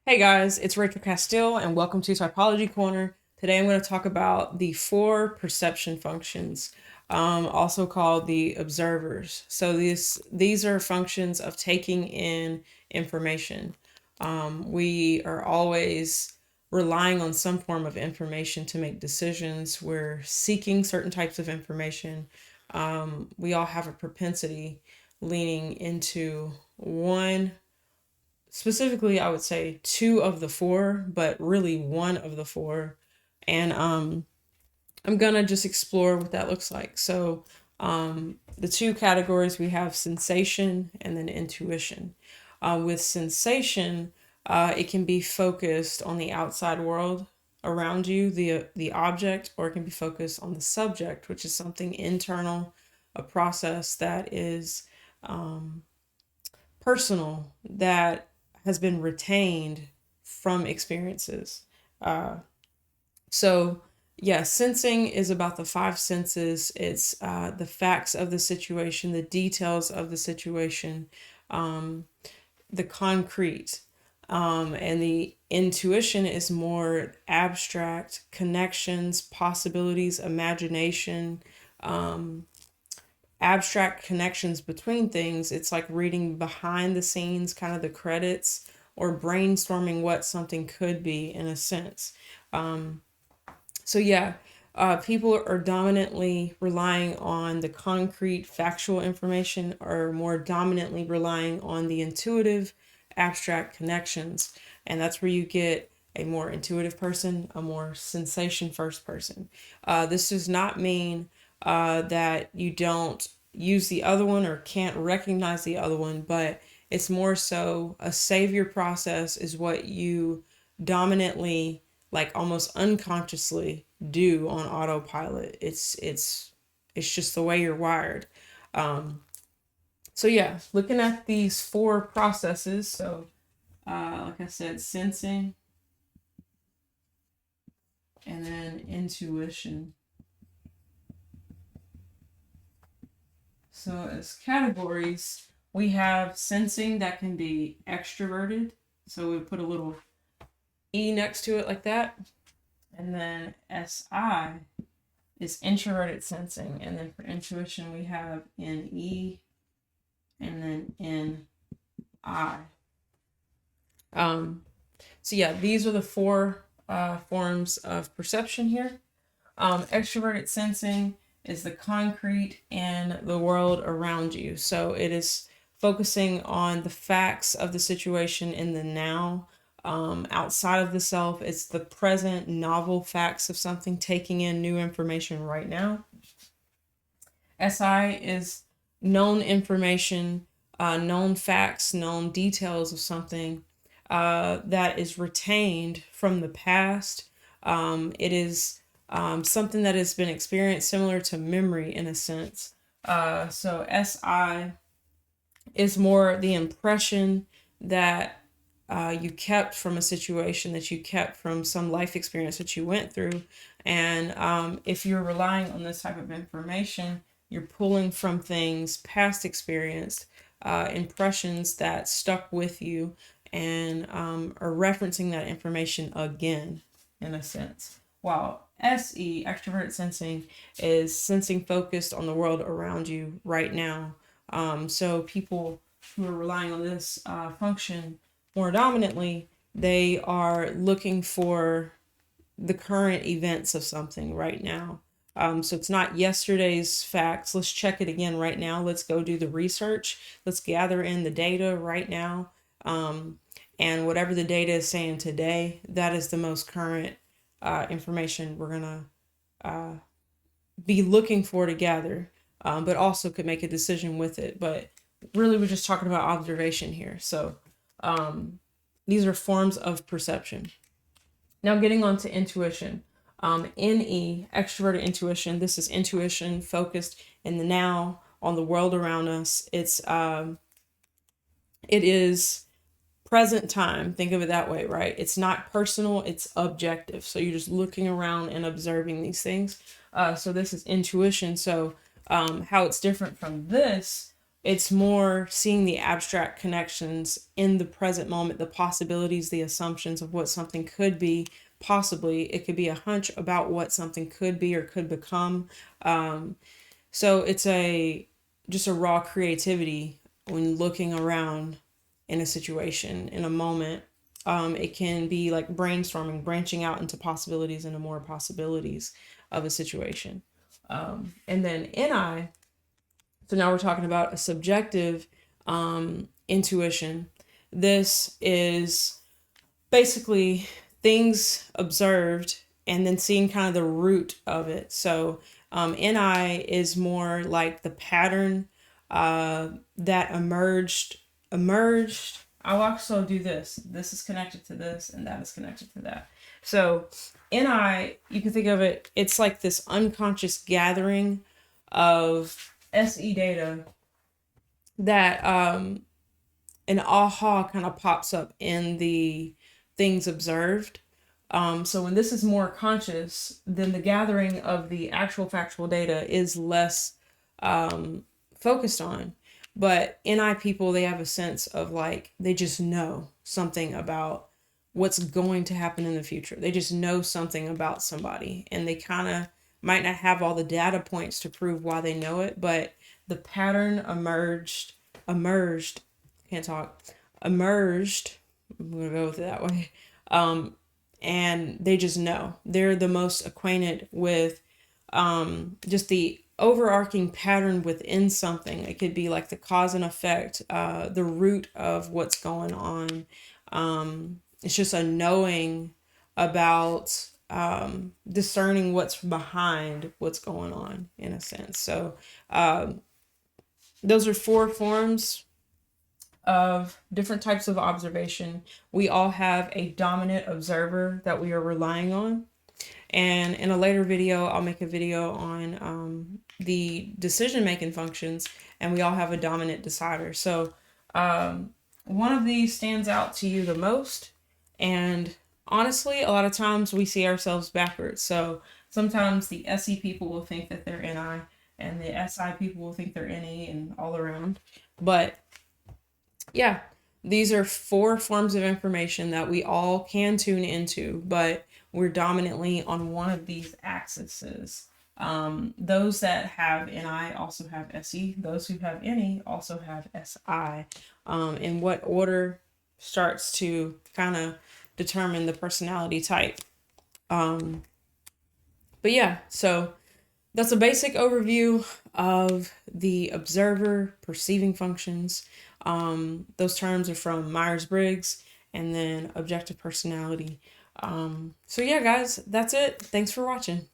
Hey guys, it's Rachel Castile and welcome to Typology Corner. Today I'm going to talk about the four perception functions, also called the observers. So these are functions of taking in information. We are always relying on some form of information to make decisions. We're seeking certain types of information. We all have a propensity leaning into one. Specifically, I would say two of the four, but really one of the four. And I'm gonna just explore what that looks like. So the two categories we have sensation and then intuition. With sensation, it can be focused on the outside world around you, the object, or it can be focused on the subject, which is something internal, a process that is personal, that has been retained from experiences. Uh, so, yeah, sensing is about the five senses. It's the facts of the situation, the details of the situation, um, the concrete. And the intuition is more abstract connections, possibilities, imagination, um, abstract connections between things. It's like reading behind the scenes, kind of the credits, or brainstorming what something could be in a sense. Um, so, yeah, people are dominantly relying on the concrete, factual information, or more dominantly relying on the intuitive, abstract connections. And that's where you get a more intuitive person, a more sensation first person. This does not mean that you don't use the other one or can't recognize the other one, but it's more so a savior process is what you dominantly, like almost unconsciously, do on autopilot. It's just the way you're wired. Um, so yeah, looking at these four processes. So like I said, sensing and then intuition. So as categories, we have sensing that can be extroverted. So we put a little E next to it like that. And then SI is introverted sensing. And then for intuition, we have NE and then NI. So yeah, these are the four forms of perception here. Extroverted sensing is the concrete and the world around you. So it is focusing on the facts of the situation in the now. Outside of the self, it's the present novel facts of something, taking in new information right now. SI is known information, known facts, known details of something that is retained from the past. It is something that has been experienced, similar to memory in a sense. So SI is more the impression that you kept from a situation, that you kept from some life experience that you went through. And if you're relying on this type of information, you're pulling from things past experience, impressions that stuck with you, and are referencing that information again, in a sense. While SE, extrovert sensing, is sensing focused on the world around you right now. So people who are relying on this function more dominantly, they are looking for the current events of something right now. So it's not yesterday's facts. Let's check it again right now. Let's go do the research. Let's gather in the data right now. And whatever the data is saying today, that is the most current information we're going to be looking for to gather, but also could make a decision with it. But really, we're just talking about observation here. So these are forms of perception. Now, getting on to intuition. NE, extroverted intuition. This is intuition focused in the now, on the world around us. It is present time. Think of it that way, right? It's not personal, it's objective. So you're just looking around and observing these things. So this is intuition. So how it's different from this It's more seeing the abstract connections in the present moment, the possibilities, the assumptions of what something could be. Possibly, it could be a hunch about what something could be or could become. So it's just a raw creativity when looking around in a situation, in a moment. It can be like brainstorming, branching out into possibilities, into more possibilities of a situation. And then NI, so now we're talking about a subjective intuition. This is basically things observed and then seeing kind of the root of it. So NI is more like the pattern that emerged. I'll also do this. This is connected to this, and that is connected to that. So NI, you can think of it. It's like this unconscious gathering of SE data that an aha kind of pops up in the things observed. So when this is more conscious, then the gathering of the actual factual data is less focused on. But NI people, they have a sense of like, they just know something about what's going to happen in the future. They just know something about somebody, and they kind of might not have all the data points to prove why they know it, but the pattern emerged, can't talk, emerged, I'm gonna go with it that way. And they just know. They're the most acquainted with just the overarching pattern within something. It could be like the cause and effect, the root of what's going on. It's just a knowing about discerning what's behind what's going on in a sense. So those are 4 forms of different types of observation. We all have a dominant observer that we are relying on. And in a later video, I'll make a video on the decision making functions, and we all have a dominant decider. So one of these stands out to you the most. And honestly, a lot of times we see ourselves backwards. So sometimes the SE people will think that they're NI, and the SI people will think they're NE, and all around. But yeah, these are 4 forms of information that we all can tune into, but we're dominantly on one of these axes. Those that have NI also have SE. Those who have NE also have SI. In what order starts to kind of determine the personality type. But yeah, so that's a basic overview of the observer perceiving functions. Those terms are from Myers-Briggs and then objective personality. So yeah, guys, that's it. Thanks for watching.